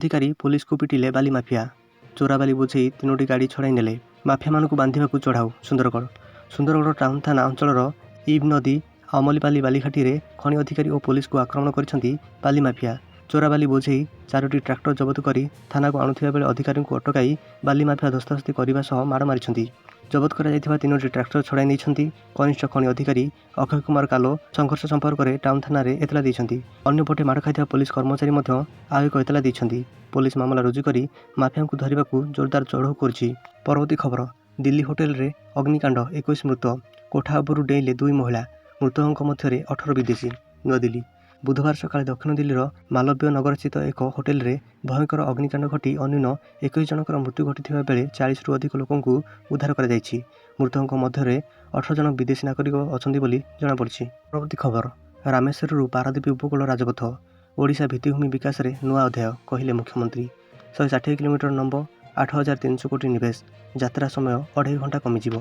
ଅଧିକାରୀ ପୋଲିସକୁ ପିଟିଲେ ବାଲି ମାଫିଆ। ଚୋରାବାଲି ବୋଝେଇ 3ଟି ଗାଡ଼ି ଛଡ଼ାଇ ନେଲେ। ମାଫିଆମାନଙ୍କୁ ବାନ୍ଧିବାକୁ ଚଢ଼ାଉ ସୁନ୍ଦରଗଡ଼। ସୁନ୍ଦରଗଡ଼ ଟାଉନ ଥାନା ଅଞ୍ଚଳର ଇବ୍ ନଦୀ ଅମଲିପାଲି ବାଲିଘାଟିରେ ଖଣି ଅଧିକାରୀ ଓ ପୋଲିସକୁ ଆକ୍ରମଣ କରିଛନ୍ତି ବାଲି ମାଫିଆ। ଚୋରାବାଲି ବୋଝେଇ 4ଟି ଟ୍ରାକ୍ଟର ଜବତ କରି ଥାନାକୁ ଆଣୁଥିବା ବେଳେ ଅଧିକାରୀଙ୍କୁ ଅଟକାଇ ବାଲି ମାଫିଆ ଧସ୍ତାଧସ୍ତି କରିବା ସହ ମାଡ଼ ମାରିଛନ୍ତି। ଜବତ କରାଯାଇଥିବା 3ଟି ଟ୍ରାକ୍ଟର ଛଡ଼ାଇ ନେଇଛନ୍ତି। କନିଷ୍ଠ ଖଣି ଅଧିକାରୀ ଅକ୍ଷୟ କୁମାର କାଲୋ ସଂଘର୍ଷ ସମ୍ପର୍କରେ ଟାଉନ ଥାନାରେ ଏତଲା ଦେଇଛନ୍ତି। ଅନ୍ୟପଟେ ମାଡ଼ ଖାଇଥିବା ପୋଲିସ କର୍ମଚାରୀ ମଧ୍ୟ ଆଉ ଏକ ଏତଲା ଦେଇଛନ୍ତି। ପୋଲିସ ମାମଲା ରୁଜୁ କରି ମାଫିଆଙ୍କୁ ଧରିବାକୁ ଜୋରଦାର ଚଢ଼ଉ କରିଛି। ପରବର୍ତ୍ତୀ ଖବର, ଦିଲ୍ଲୀ ହୋଟେଲରେ ଅଗ୍ନିକାଣ୍ଡ, 21 ମୃତ। କୋଠା ଉପରୁ ଡେଇଁଲେ 2 ମହିଳା, ମୃତକଙ୍କ ମଧ୍ୟରେ 18 ବିଦେଶୀ। ନୂଆଦିଲ୍ଲୀ, ବୁଧବାର ସକାଳେ ଦକ୍ଷିଣ ଦିଲ୍ଲୀର ମାଲବ୍ୟ ନଗରସ୍ଥିତ ଏକ ହୋଟେଲରେ ଭୟଙ୍କର ଅଗ୍ନିକାଣ୍ଡ ଘଟି ଅନ୍ୟୁନ 21 ଜଣଙ୍କର ମୃତ୍ୟୁ ଘଟିଥିବା ବେଳେ 40ରୁ ଅଧିକ ଲୋକଙ୍କୁ ଉଦ୍ଧାର କରାଯାଇଛି। ମୃତକଙ୍କ ମଧ୍ୟରେ 18 ଜଣ ବିଦେଶୀ ନାଗରିକ ଅଛନ୍ତି ବୋଲି ଜଣାପଡ଼ିଛି। ପରବର୍ତ୍ତୀ ଖବର, ରାମେଶ୍ୱରରୁ ପାରାଦୀପ ଉପକୂଳ ରାଜପଥ, ଓଡ଼ିଶା ଭିତ୍ତିଭୂମି ବିକାଶରେ ନୂଆ ଅଧ୍ୟାୟ, କହିଲେ ମୁଖ୍ୟମନ୍ତ୍ରୀ। 160 କିଲୋମିଟର ଲମ୍ବ, 8,300 କୋଟି ନିବେଶ, ଯାତ୍ରା ସମୟ 2.5 ଘଣ୍ଟା କମିଯିବ।